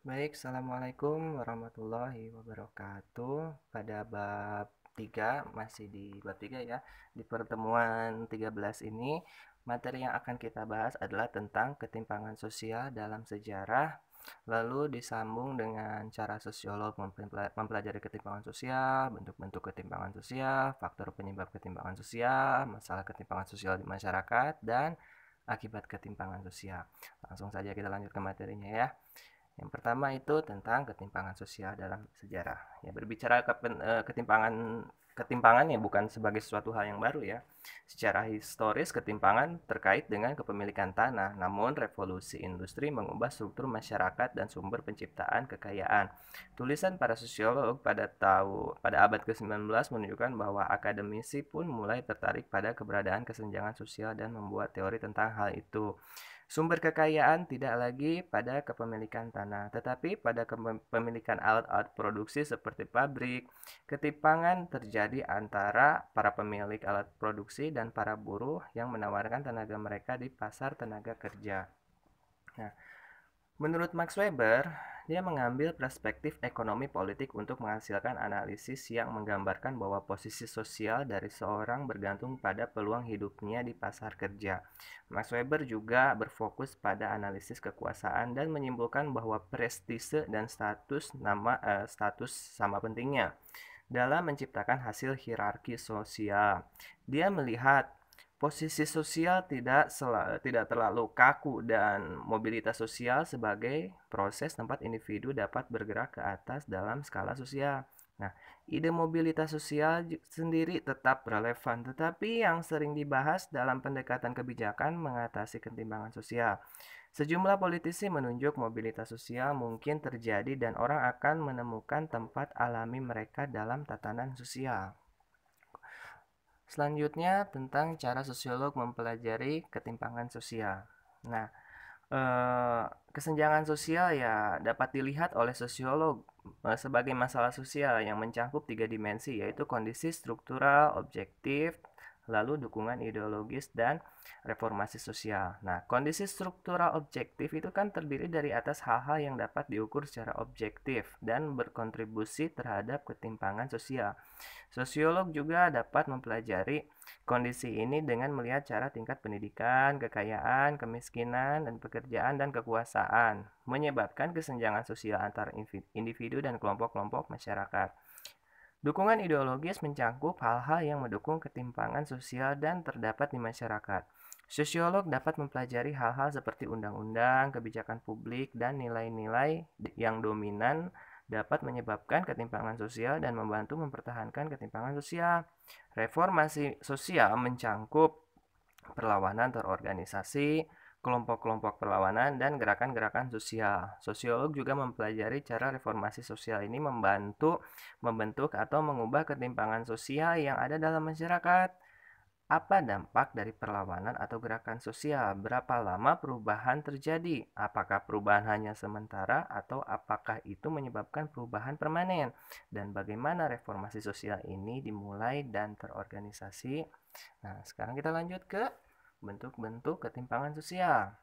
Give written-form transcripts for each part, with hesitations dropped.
Baik, Assalamualaikum warahmatullahi wabarakatuh. Pada bab 3, masih di bab 3 ya. Di pertemuan 13 ini, materi yang akan kita bahas adalah tentang ketimpangan sosial dalam sejarah, lalu disambung dengan cara sosiolog mempelajari ketimpangan sosial, bentuk-bentuk ketimpangan sosial, faktor penyebab ketimpangan sosial, masalah ketimpangan sosial di masyarakat, dan akibat ketimpangan sosial. Langsung saja kita lanjut ke materinya ya. Yang pertama itu tentang ketimpangan sosial dalam sejarah. Ya, berbicara ketimpangan ya bukan sebagai sesuatu hal yang baru ya. Secara historis ketimpangan terkait dengan kepemilikan tanah, namun revolusi industri mengubah struktur masyarakat dan sumber penciptaan kekayaan. Tulisan para sosiolog pada abad ke-19 menunjukkan bahwa akademisi pun mulai tertarik pada keberadaan kesenjangan sosial dan membuat teori tentang hal itu. Sumber kekayaan tidak lagi pada kepemilikan tanah, tetapi pada kepemilikan alat-alat produksi seperti pabrik. Ketimpangan terjadi antara para pemilik alat produksi dan para buruh yang menawarkan tenaga mereka di pasar tenaga kerja. Nah, menurut Max Weber, dia mengambil perspektif ekonomi politik untuk menghasilkan analisis yang menggambarkan bahwa posisi sosial dari seorang bergantung pada peluang hidupnya di pasar kerja. Max Weber juga berfokus pada analisis kekuasaan dan menyimpulkan bahwa prestise dan status sama pentingnya dalam menciptakan hasil hierarki sosial. Dia melihat posisi sosial tidak terlalu kaku dan mobilitas sosial sebagai proses tempat individu dapat bergerak ke atas dalam skala sosial. Nah, ide mobilitas sosial sendiri tetap relevan, tetapi yang sering dibahas dalam pendekatan kebijakan mengatasi ketimpangan sosial. Sejumlah politisi menunjuk mobilitas sosial mungkin terjadi dan orang akan menemukan tempat alami mereka dalam tatanan sosial. Selanjutnya tentang cara sosiolog mempelajari ketimpangan sosial. Nah, kesenjangan sosial ya dapat dilihat oleh sosiolog sebagai masalah sosial yang mencakup tiga dimensi, yaitu kondisi struktural, objektif, lalu dukungan ideologis dan reformasi sosial. Nah, kondisi struktural objektif itu kan terdiri dari atas hal-hal yang dapat diukur secara objektif dan berkontribusi terhadap ketimpangan sosial. Sosiolog juga dapat mempelajari kondisi ini dengan melihat cara tingkat pendidikan, kekayaan, kemiskinan, dan pekerjaan dan kekuasaan, menyebabkan kesenjangan sosial antar individu dan kelompok-kelompok masyarakat. Dukungan ideologis mencakup hal-hal yang mendukung ketimpangan sosial dan terdapat di masyarakat. Sosiolog dapat mempelajari hal-hal seperti undang-undang, kebijakan publik, dan nilai-nilai yang dominan dapat menyebabkan ketimpangan sosial dan membantu mempertahankan ketimpangan sosial. Reformasi sosial mencangkup perlawanan terorganisasi, kelompok-kelompok perlawanan, dan gerakan-gerakan sosial. Sosiolog juga mempelajari cara reformasi sosial ini membentuk atau mengubah ketimpangan sosial yang ada dalam masyarakat. Apa dampak dari perlawanan atau gerakan sosial? Berapa lama perubahan terjadi? Apakah perubahan hanya sementara atau apakah itu menyebabkan perubahan permanen? Dan bagaimana reformasi sosial ini dimulai dan terorganisasi? Nah, sekarang kita lanjut ke bentuk-bentuk ketimpangan sosial.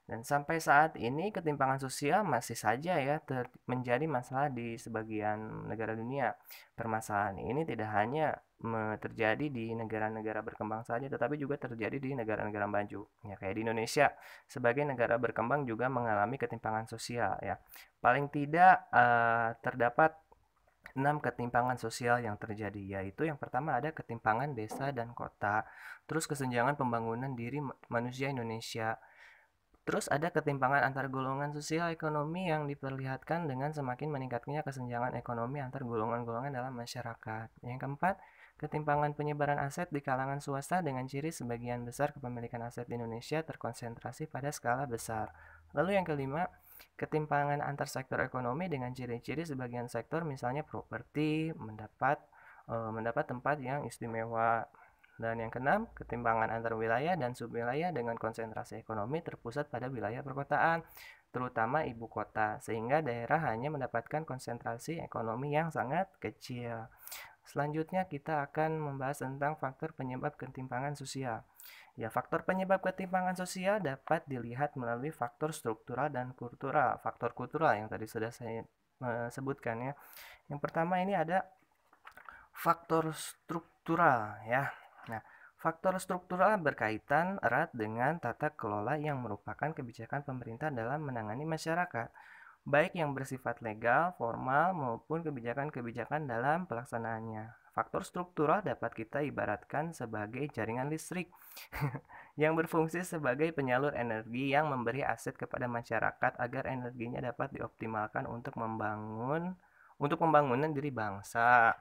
Dan sampai saat ini ketimpangan sosial masih saja ya menjadi masalah di sebagian negara dunia. Permasalahan ini tidak hanya terjadi di negara-negara berkembang saja, tetapi juga terjadi di negara-negara maju. Ya, kayak di Indonesia sebagai negara berkembang juga mengalami ketimpangan sosial ya. Paling tidak terdapat 6 ketimpangan sosial yang terjadi, yaitu yang pertama ada ketimpangan desa dan kota, terus kesenjangan pembangunan diri manusia Indonesia, terus ada ketimpangan antar golongan sosial ekonomi yang diperlihatkan dengan semakin meningkatnya kesenjangan ekonomi antar golongan-golongan dalam masyarakat. Yang keempat, ketimpangan penyebaran aset di kalangan swasta dengan ciri sebagian besar kepemilikan aset di Indonesia terkonsentrasi pada skala besar. Lalu yang kelima, ketimpangan antar sektor ekonomi dengan ciri-ciri sebagian sektor misalnya properti mendapat tempat yang istimewa. Dan yang keenam, ketimpangan antar wilayah dan subwilayah dengan konsentrasi ekonomi terpusat pada wilayah perkotaan, terutama ibu kota, sehingga daerah hanya mendapatkan konsentrasi ekonomi yang sangat kecil. Selanjutnya kita akan membahas tentang faktor penyebab ketimpangan sosial. Ya, faktor penyebab ketimpangan sosial dapat dilihat melalui faktor struktural dan kultural. Faktor kultural yang tadi sudah saya sebutkan ya. Yang pertama ini ada faktor struktural ya. Nah, faktor struktural berkaitan erat dengan tata kelola yang merupakan kebijakan pemerintah dalam menangani masyarakat, baik yang bersifat legal, formal, maupun kebijakan-kebijakan dalam pelaksanaannya. Faktor struktural dapat kita ibaratkan sebagai jaringan listrik yang berfungsi sebagai penyalur energi yang memberi aset kepada masyarakat agar energinya dapat dioptimalkan untuk pembangunan diri bangsa.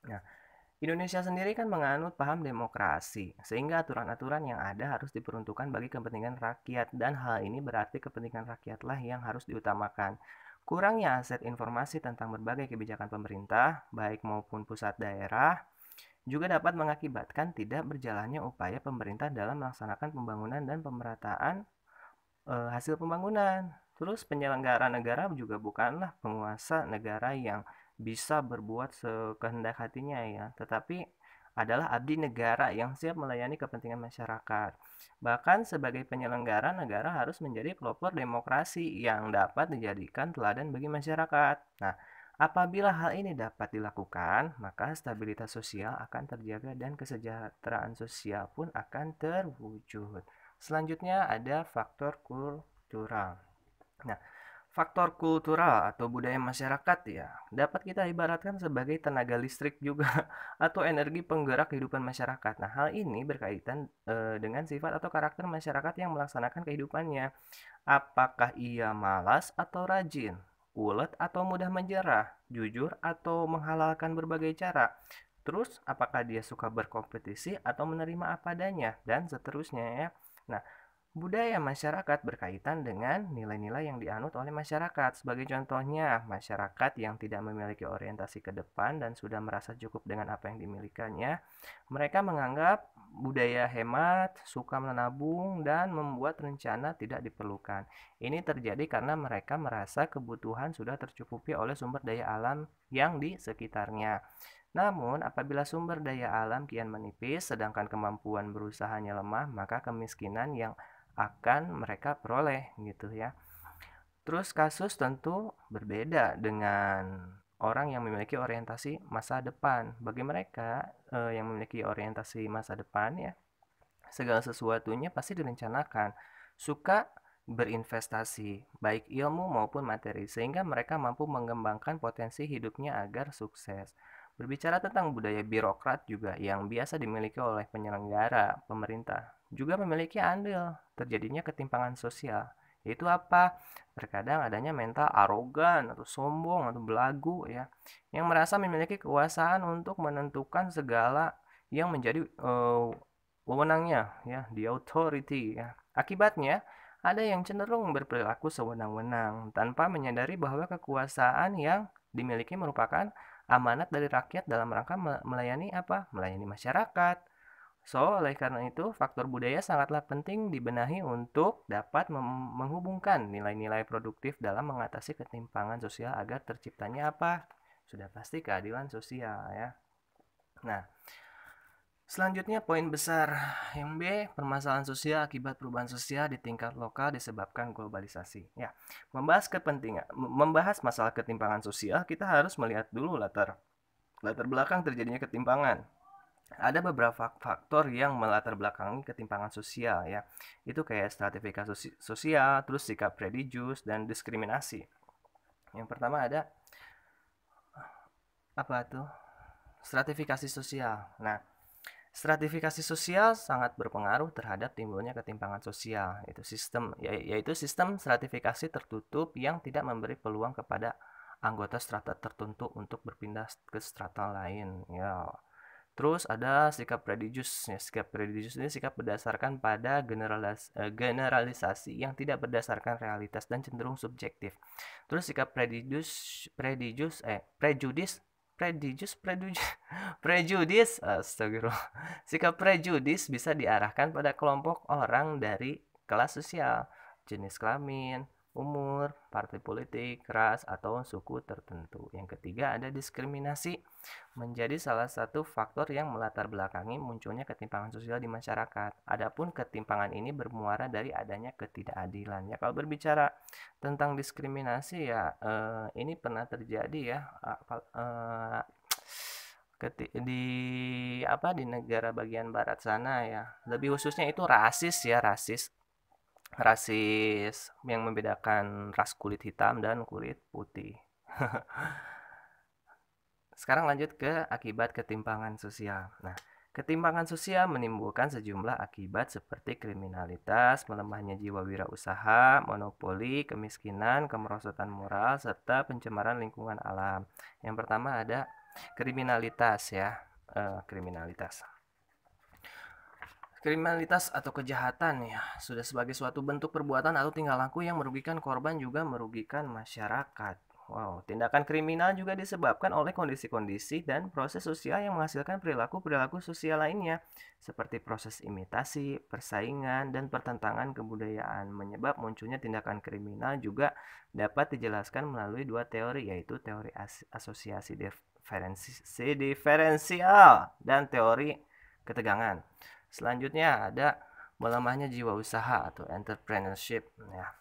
Nah, Indonesia sendiri kan menganut paham demokrasi, sehingga aturan-aturan yang ada harus diperuntukkan bagi kepentingan rakyat, dan hal ini berarti kepentingan rakyatlah yang harus diutamakan. Kurangnya aset informasi tentang berbagai kebijakan pemerintah, baik maupun pusat daerah, juga dapat mengakibatkan tidak berjalannya upaya pemerintah dalam melaksanakan pembangunan dan pemerataan hasil pembangunan. Terus penyelenggara negara juga bukanlah penguasa negara yang bisa berbuat sekehendak hatinya ya, tetapi adalah abdi negara yang siap melayani kepentingan masyarakat. Bahkan sebagai penyelenggara negara harus menjadi pelopor demokrasi yang dapat dijadikan teladan bagi masyarakat. Nah, apabila hal ini dapat dilakukan, maka stabilitas sosial akan terjaga dan kesejahteraan sosial pun akan terwujud. Selanjutnya ada faktor kultural. Nah, faktor kultural atau budaya masyarakat ya, dapat kita ibaratkan sebagai tenaga listrik juga atau energi penggerak kehidupan masyarakat. Nah, hal ini berkaitan dengan sifat atau karakter masyarakat yang melaksanakan kehidupannya. Apakah ia malas atau rajin, ulet atau mudah menyerah, jujur atau menghalalkan berbagai cara. Terus, apakah dia suka berkompetisi atau menerima apa adanya, dan seterusnya ya. Nah, budaya masyarakat berkaitan dengan nilai-nilai yang dianut oleh masyarakat. Sebagai contohnya, masyarakat yang tidak memiliki orientasi ke depan dan sudah merasa cukup dengan apa yang dimilikannya, mereka menganggap budaya hemat, suka menabung, dan membuat rencana tidak diperlukan. Ini terjadi karena mereka merasa kebutuhan sudah tercukupi oleh sumber daya alam yang di sekitarnya. Namun, apabila sumber daya alam kian menipis, sedangkan kemampuan berusahanya lemah, maka kemiskinan yang akan mereka peroleh gitu ya. Terus kasus tentu berbeda dengan orang yang memiliki orientasi masa depan. Bagi mereka yang memiliki orientasi masa depan ya, segala sesuatunya pasti direncanakan. Suka berinvestasi, baik ilmu maupun materi, sehingga mereka mampu mengembangkan potensi hidupnya agar sukses. Berbicara tentang budaya birokrat juga yang biasa dimiliki oleh penyelenggara pemerintah, juga memiliki andil terjadinya ketimpangan sosial. Yaitu apa? Terkadang adanya mental arogan atau sombong atau belagu ya, yang merasa memiliki kekuasaan untuk menentukan segala yang menjadi wewenangnya ya, the authority ya. Akibatnya ada yang cenderung berperilaku sewenang-wenang tanpa menyadari bahwa kekuasaan yang dimiliki merupakan amanat dari rakyat dalam rangka melayani apa? Melayani masyarakat. So, oleh karena itu, faktor budaya sangatlah penting dibenahi untuk dapat menghubungkan nilai-nilai produktif dalam mengatasi ketimpangan sosial agar terciptanya apa? Sudah pasti keadilan sosial ya. Nah, selanjutnya poin besar yang B, permasalahan sosial akibat perubahan sosial di tingkat lokal disebabkan globalisasi. Ya, membahas masalah ketimpangan sosial, kita harus melihat dulu latar belakang terjadinya ketimpangan. Ada beberapa faktor yang melatar belakangi ketimpangan sosial ya. Itu kayak stratifikasi sosial, terus sikap prejudis dan diskriminasi. Yang pertama ada apa tuh? Stratifikasi sosial. Nah, stratifikasi sosial sangat berpengaruh terhadap timbulnya ketimpangan sosial. Yaitu sistem stratifikasi tertutup yang tidak memberi peluang kepada anggota strata tertentu untuk berpindah ke strata lain. Ya. Terus ada sikap prejudis. Ya, sikap prejudis ini sikap berdasarkan pada generalisasi yang tidak berdasarkan realitas dan cenderung subjektif. Terus sikap prejudis, astagfirullah. Sikap prejudis bisa diarahkan pada kelompok orang dari kelas sosial, jenis kelamin, umur, partai politik, ras, atau suku tertentu. Yang ketiga ada diskriminasi, menjadi salah satu faktor yang melatar belakangi munculnya ketimpangan sosial di masyarakat. Adapun ketimpangan ini bermuara dari adanya ketidakadilan. Ya, kalau berbicara tentang diskriminasi ya ini pernah terjadi ya di di negara bagian barat sana ya. Lebih khususnya itu rasis ya, rasis yang membedakan ras kulit hitam dan kulit putih. Sekarang lanjut ke akibat ketimpangan sosial. Nah, ketimpangan sosial menimbulkan sejumlah akibat seperti kriminalitas, melemahnya jiwa wirausaha, monopoli, kemiskinan, kemerosotan moral, serta pencemaran lingkungan alam. Yang pertama ada kriminalitas ya, kriminalitas. Kriminalitas atau kejahatan ya sudah sebagai suatu bentuk perbuatan atau tingkah laku yang merugikan korban juga merugikan masyarakat. Wow, tindakan kriminal juga disebabkan oleh kondisi-kondisi dan proses sosial yang menghasilkan perilaku-perilaku sosial lainnya, seperti proses imitasi, persaingan, dan pertentangan kebudayaan. Menyebab munculnya tindakan kriminal juga dapat dijelaskan melalui dua teori, yaitu teori asosiasi diferensial dan teori ketegangan. Selanjutnya ada melemahnya jiwa usaha atau entrepreneurship ya.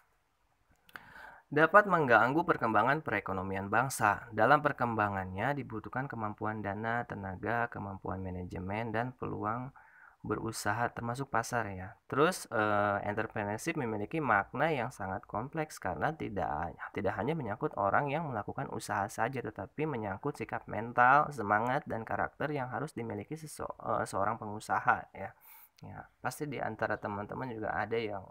Dapat mengganggu perkembangan perekonomian bangsa. Dalam perkembangannya dibutuhkan kemampuan dana, tenaga, kemampuan manajemen, dan peluang berusaha termasuk pasar ya. Terus entrepreneurship memiliki makna yang sangat kompleks karena tidak hanya menyangkut orang yang melakukan usaha saja, tetapi menyangkut sikap mental, semangat, dan karakter yang harus dimiliki seorang pengusaha ya. Ya, pasti di antara teman-teman juga ada yang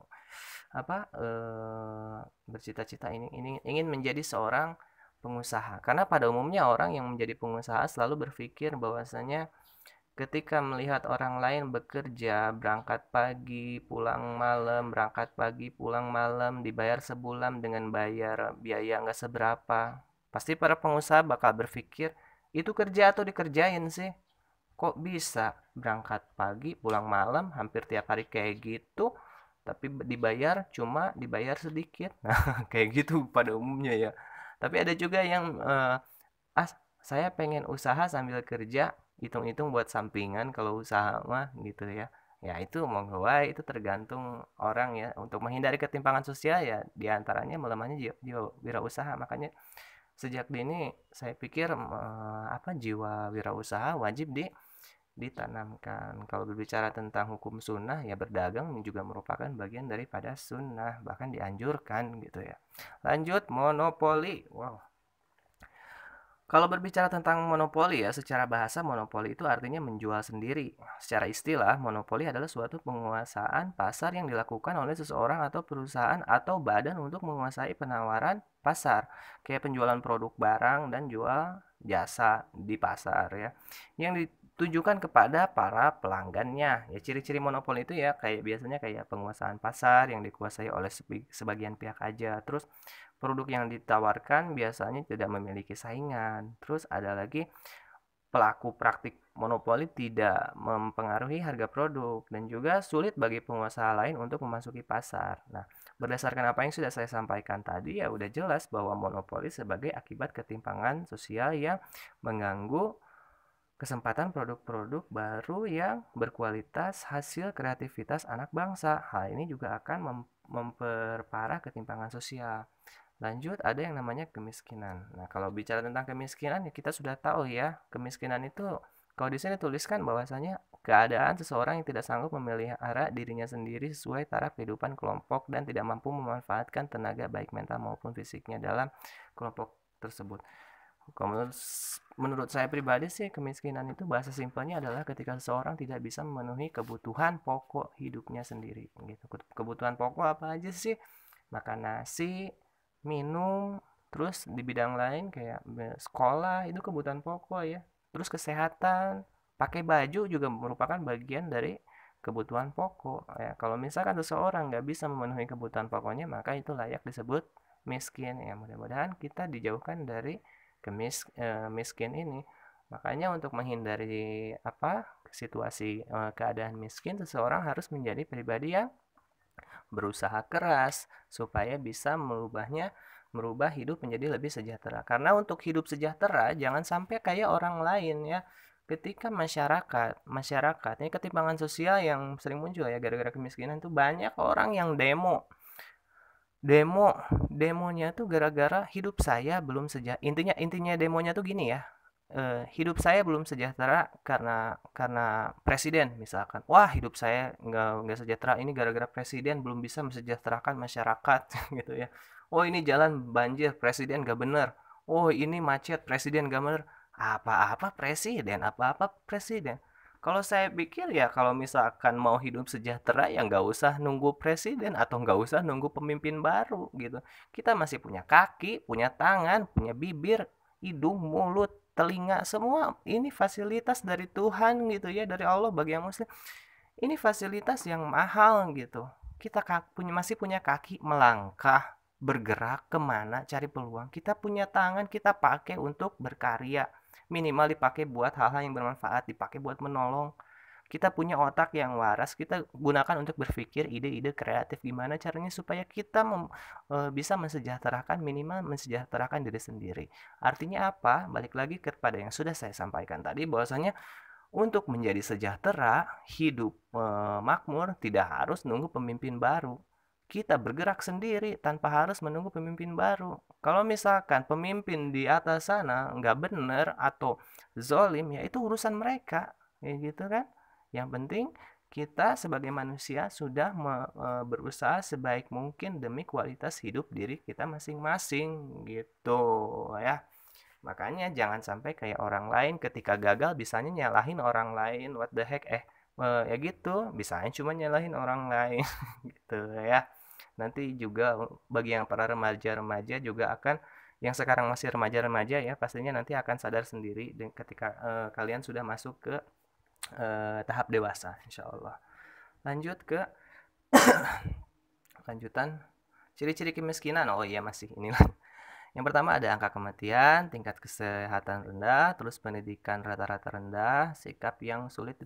bercita-cita ingin menjadi seorang pengusaha. Karena pada umumnya orang yang menjadi pengusaha selalu berpikir bahwasanya ketika melihat orang lain bekerja, berangkat pagi, pulang malam, berangkat pagi, pulang malam, dibayar sebulan dengan bayar biaya nggak seberapa, pasti para pengusaha bakal berpikir, itu kerja atau dikerjain sih? Kok bisa berangkat pagi, pulang malam, hampir tiap hari kayak gitu, tapi dibayar sedikit. Nah, kayak gitu pada umumnya ya. Tapi ada juga yang saya pengen usaha sambil kerja, hitung-hitung buat sampingan kalau usaha mah gitu ya. Ya itu monggo wae, itu tergantung orang ya. Untuk menghindari ketimpangan sosial ya diantaranya melemahnya jiwa wirausaha. Makanya sejak dini saya pikir jiwa wirausaha wajib ditanamkan. Kalau berbicara tentang hukum sunnah ya berdagang juga merupakan bagian daripada sunnah, bahkan dianjurkan gitu ya. Lanjut monopoli. Wow. Kalau berbicara tentang monopoli ya, secara bahasa monopoli itu artinya menjual sendiri. Secara istilah, monopoli adalah suatu penguasaan pasar yang dilakukan oleh seseorang atau perusahaan atau badan untuk menguasai penawaran pasar, kayak penjualan produk barang dan jual jasa di pasar ya. Yang ditujukan kepada para pelanggannya. Ya, ciri-ciri monopoli itu ya biasanya kayak penguasaan pasar yang dikuasai oleh sebagian pihak aja. Terus produk yang ditawarkan biasanya tidak memiliki saingan. Terus ada lagi pelaku praktik monopoli tidak mempengaruhi harga produk dan juga sulit bagi pengusaha lain untuk memasuki pasar. Nah, berdasarkan apa yang sudah saya sampaikan tadi ya udah jelas bahwa monopoli sebagai akibat ketimpangan sosial yang mengganggu kesempatan produk-produk baru yang berkualitas hasil kreativitas anak bangsa. Hal ini juga akan memperparah ketimpangan sosial. Lanjut, ada yang namanya kemiskinan. Nah, kalau bicara tentang kemiskinan, ya kita sudah tahu ya, kemiskinan itu kalau di sini tuliskan bahwasanya keadaan seseorang yang tidak sanggup memelihara dirinya sendiri sesuai taraf kehidupan kelompok dan tidak mampu memanfaatkan tenaga baik mental maupun fisiknya dalam kelompok tersebut. Kalau menurut saya pribadi sih, kemiskinan itu bahasa simpelnya adalah ketika seseorang tidak bisa memenuhi kebutuhan pokok hidupnya sendiri. Gitu. Kebutuhan pokok apa aja sih? Makan nasi, minum, terus di bidang lain kayak sekolah itu kebutuhan pokok ya. Terus kesehatan, pakai baju juga merupakan bagian dari kebutuhan pokok ya. Kalau misalkan seseorang nggak bisa memenuhi kebutuhan pokoknya, maka itu layak disebut miskin ya. Mudah-mudahan kita dijauhkan dari miskin ini. Makanya untuk menghindari situasi keadaan miskin, seseorang harus menjadi pribadi yang berusaha keras supaya bisa merubah hidup menjadi lebih sejahtera. Karena untuk hidup sejahtera jangan sampai kayak orang lain ya. Ketika masyarakat ini ketimpangan sosial yang sering muncul ya gara-gara kemiskinan tuh banyak orang yang demo demonya tuh gara-gara hidup saya belum intinya demonya tuh gini ya, hidup saya belum sejahtera karena presiden misalkan. Wah, hidup saya nggak sejahtera ini gara-gara presiden belum bisa mensejahterakan masyarakat gitu ya. Oh, ini jalan banjir presiden nggak bener. Oh, ini macet presiden nggak bener. Apa-apa presiden. Kalau saya pikir ya kalau misalkan mau hidup sejahtera ya nggak usah nunggu presiden atau nggak usah nunggu pemimpin baru gitu. Kita masih punya kaki, punya tangan, punya bibir, hidung, mulut, telinga, semua ini fasilitas dari Tuhan gitu ya, dari Allah bagi yang muslim. Ini fasilitas yang mahal gitu. Kita masih punya kaki melangkah, bergerak kemana, cari peluang. Kita punya tangan, kita pakai untuk berkarya. Minimal dipakai buat hal-hal yang bermanfaat, dipakai buat menolong. Kita punya otak yang waras, kita gunakan untuk berpikir ide-ide kreatif gimana caranya supaya kita bisa mensejahterakan, minimal mensejahterakan diri sendiri. Artinya apa? Balik lagi kepada yang sudah saya sampaikan tadi bahwasanya untuk menjadi sejahtera, hidup makmur tidak harus nunggu pemimpin baru. Kita bergerak sendiri tanpa harus menunggu pemimpin baru. Kalau misalkan pemimpin di atas sana nggak benar atau zolim, ya itu urusan mereka, ya gitu kan. Yang penting kita sebagai manusia sudah berusaha sebaik mungkin demi kualitas hidup diri kita masing-masing, gitu ya. Makanya jangan sampai kayak orang lain ketika gagal bisanya nyalahin orang lain, what the heck, ya gitu, bisanya cuma nyalahin orang lain gitu ya. Nanti juga bagi yang para remaja-remaja juga akan yang sekarang masih remaja-remaja ya pastinya nanti akan sadar sendiri dan ketika kalian sudah masuk ke tahap dewasa insya Allah. Lanjut ke lanjutan ciri-ciri kemiskinan. Oh iya masih inilah. Yang pertama ada angka kematian, tingkat kesehatan rendah, terus pendidikan rata-rata rendah, sikap yang sulit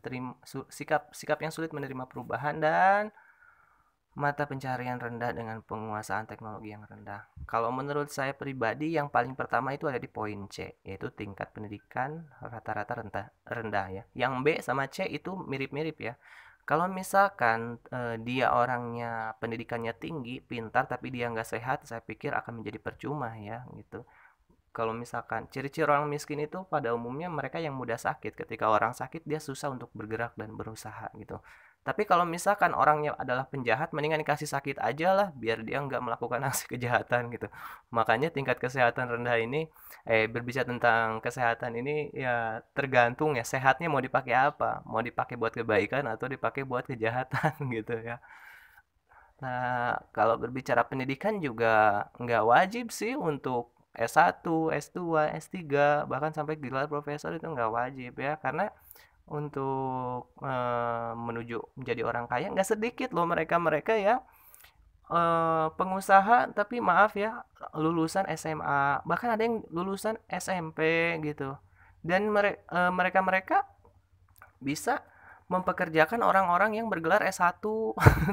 menerima perubahan dan mata pencarian rendah dengan penguasaan teknologi yang rendah. Kalau menurut saya pribadi yang paling pertama itu ada di poin C, yaitu tingkat pendidikan rata-rata rendah ya. Yang B sama C itu mirip-mirip ya. Kalau misalkan dia orangnya pendidikannya tinggi, pintar tapi dia nggak sehat, saya pikir akan menjadi percuma ya gitu. Kalau misalkan ciri-ciri orang miskin itu pada umumnya mereka yang mudah sakit. Ketika orang sakit dia susah untuk bergerak dan berusaha gitu. Tapi kalau misalkan orangnya adalah penjahat, mendingan dikasih sakit aja lah biar dia nggak melakukan aksi kejahatan gitu. Makanya tingkat kesehatan rendah ini, berbicara tentang kesehatan ini ya tergantung ya sehatnya mau dipakai apa, mau dipakai buat kebaikan atau dipakai buat kejahatan gitu ya. Nah, kalau berbicara pendidikan juga nggak wajib sih untuk S1, S2, S3, bahkan sampai gelar profesor itu nggak wajib ya, karena untuk menuju menjadi orang kaya nggak sedikit loh mereka-mereka ya pengusaha tapi maaf ya lulusan SMA, bahkan ada yang lulusan SMP gitu, dan mereka-mereka bisa mempekerjakan orang-orang yang bergelar S1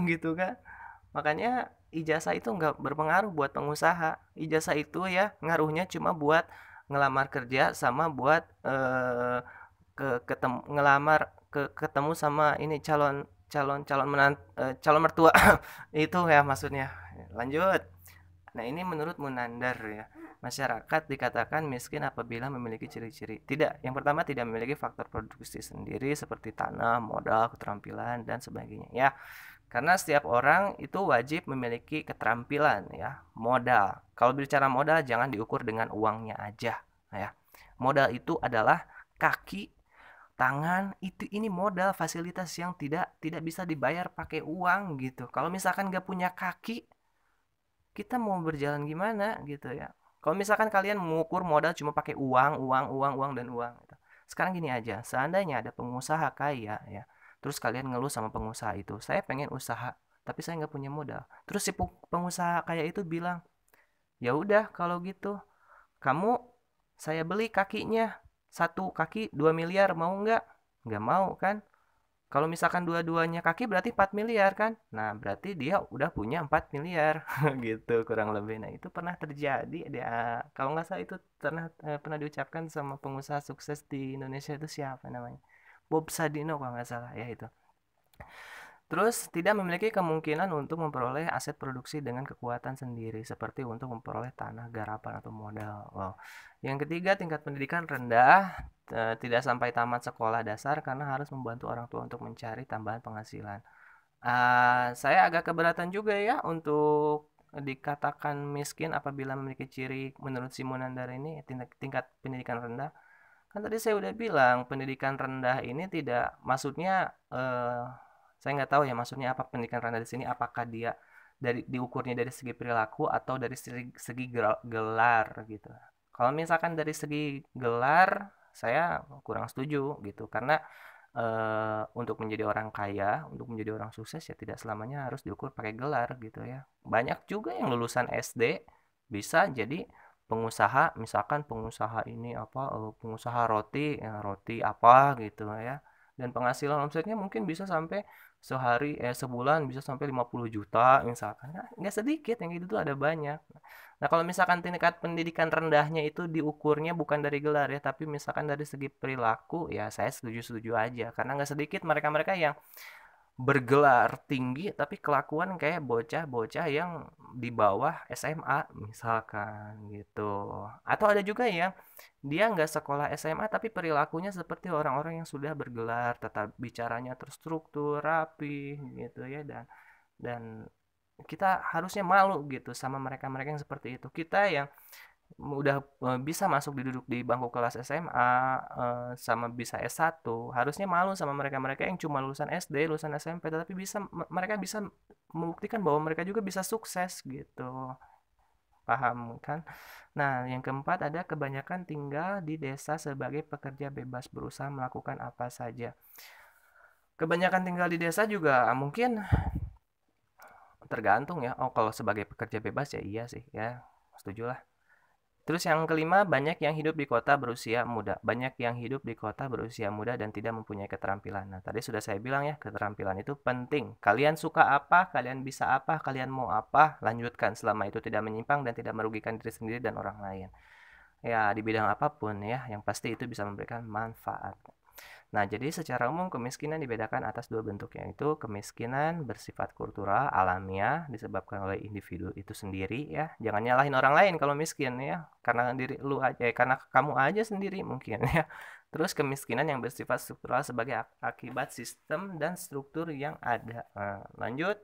gitu kan. Makanya ijazah itu nggak berpengaruh buat pengusaha. Ijazah itu ya ngaruhnya cuma buat ngelamar kerja sama buat ketemu sama ini calon calon calon calon mertua itu ya maksudnya. Lanjut. Nah, ini menurut Munandar ya. Masyarakat dikatakan miskin apabila memiliki ciri-ciri. Tidak, yang pertama tidak memiliki faktor produksi sendiri seperti tanah, modal, keterampilan dan sebagainya ya. Karena setiap orang itu wajib memiliki keterampilan ya, modal. Kalau bicara modal jangan diukur dengan uangnya aja ya. Modal itu adalah kaki, tangan, ini modal fasilitas yang tidak tidak bisa dibayar pakai uang gitu. Kalau misalkan nggak punya kaki, kita mau berjalan gimana gitu ya. Kalau misalkan kalian mengukur modal cuma pakai uang, uang, uang, uang dan uang gitu. Sekarang gini aja, seandainya ada pengusaha kaya ya, terus kalian ngeluh sama pengusaha itu, saya pengen usaha, tapi saya nggak punya modal. Terus si pengusaha kaya itu bilang, ya udah kalau gitu, kamu saya beli kakinya, satu kaki 2 miliar mau nggak? Nggak mau kan? Kalau misalkan dua-duanya kaki berarti 4 miliar kan? Nah, berarti dia udah punya 4 miliar gitu kurang lebih. Nah, itu pernah terjadi dia kalau nggak salah itu pernah diucapkan sama pengusaha sukses di Indonesia itu siapa namanya? Bob Sadino kalau nggak salah ya itu. Terus tidak memiliki kemungkinan untuk memperoleh aset produksi dengan kekuatan sendiri, seperti untuk memperoleh tanah, garapan, atau modal. Wow. Yang ketiga, tingkat pendidikan rendah, tidak sampai tamat sekolah dasar karena harus membantu orang tua untuk mencari tambahan penghasilan. Saya agak keberatan juga ya untuk dikatakan miskin apabila memiliki ciri menurut Simonandar ini tingkat pendidikan rendah. Kan tadi saya udah bilang pendidikan rendah ini tidak maksudnya saya nggak tahu ya maksudnya apa pendidikan rendah di sini apakah dia diukurnya dari segi perilaku atau dari segi gelar gitu. Kalau misalkan dari segi gelar saya kurang setuju gitu karena untuk menjadi orang kaya, untuk menjadi orang sukses ya tidak selamanya harus diukur pakai gelar gitu ya. Banyak juga yang lulusan SD bisa jadi pengusaha, misalkan pengusaha ini apa pengusaha roti, ya, roti apa gitu ya. Dan penghasilan omsetnya mungkin bisa sampai sebulan bisa sampai 50 juta misalkan. Nah, nggak sedikit yang gitu tuh ada banyak. Nah, kalau misalkan tingkat pendidikan rendahnya itu diukurnya bukan dari gelar ya, tapi misalkan dari segi perilaku, ya saya setuju-setuju aja. Karena nggak sedikit mereka-mereka yang bergelar tinggi, tapi kelakuan kayak bocah-bocah yang di bawah SMA, misalkan gitu. Atau ada juga yang dia nggak sekolah SMA, tapi perilakunya seperti orang-orang yang sudah bergelar, tetap bicaranya terstruktur, rapi, gitu ya, dan kita harusnya malu gitu sama mereka-mereka yang seperti itu. Kita yang udah bisa masuk duduk di bangku kelas SMA sama bisa S1, harusnya malu sama mereka-mereka yang cuma lulusan SD, lulusan SMP, tetapi mereka bisa membuktikan bahwa mereka juga bisa sukses gitu. Paham kan? Nah, yang keempat ada kebanyakan tinggal di desa sebagai pekerja bebas berusaha melakukan apa saja. Kebanyakan tinggal di desa juga mungkin tergantung ya. Oh, kalau sebagai pekerja bebas ya iya sih ya. Setuju lah. Terus yang kelima, banyak yang hidup di kota berusia muda. Banyak yang hidup di kota berusia muda dan tidak mempunyai keterampilan. Nah, tadi sudah saya bilang ya, keterampilan itu penting. Kalian suka apa, kalian bisa apa, kalian mau apa, lanjutkan selama itu tidak menyimpang dan tidak merugikan diri sendiri dan orang lain. Ya, di bidang apapun ya, yang pasti itu bisa memberikan manfaat. Nah, jadi secara umum kemiskinan dibedakan atas dua bentuk, yaitu kemiskinan bersifat kultural alamiah disebabkan oleh individu itu sendiri ya. Jangan nyalahin orang lain kalau miskin ya, karena diri lu aja, karena kamu aja sendiri mungkin ya. Terus kemiskinan yang bersifat struktural sebagai akibat sistem dan struktur yang ada. Nah, lanjut,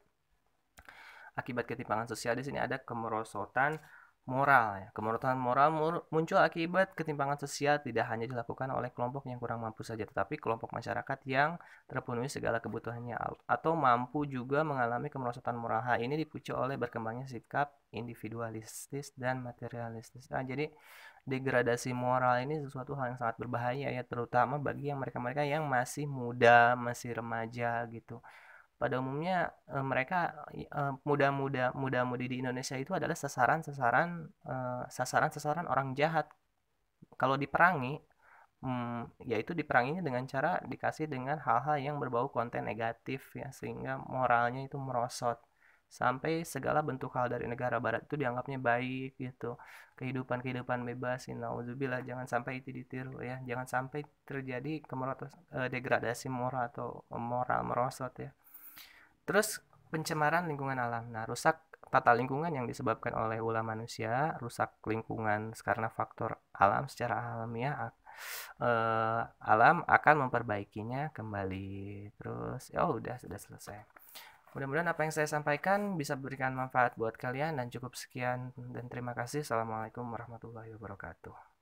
akibat ketimpangan sosial di sini ada kemerosotan moral ya. Kemerosotan moral muncul akibat ketimpangan sosial tidak hanya dilakukan oleh kelompok yang kurang mampu saja, tetapi kelompok masyarakat yang terpenuhi segala kebutuhannya atau mampu juga mengalami kemerosotan moral. Hal ini dipicu oleh berkembangnya sikap individualistis dan materialistis. Nah, jadi degradasi moral ini sesuatu hal yang sangat berbahaya ya, terutama bagi yang mereka-mereka yang masih muda, masih remaja gitu. Pada umumnya muda-mudi di Indonesia itu adalah sasaran orang jahat. Kalau diperangi, yaitu diperanginya dengan cara dikasih dengan hal-hal yang berbau konten negatif ya, sehingga moralnya itu merosot sampai segala bentuk hal dari negara barat itu dianggapnya baik gitu. Kehidupan bebas, nauzubillah, jangan sampai itu ditiru ya, jangan sampai terjadi degradasi moral atau moral merosot ya. Terus pencemaran lingkungan alam. Nah, rusak tata lingkungan yang disebabkan oleh ulah manusia, rusak lingkungan karena faktor alam secara alamiah, alam akan memperbaikinya kembali. Terus, oh udah sudah selesai. Mudah-mudahan apa yang saya sampaikan bisa berikan manfaat buat kalian dan cukup sekian dan terima kasih. Assalamualaikum warahmatullahi wabarakatuh.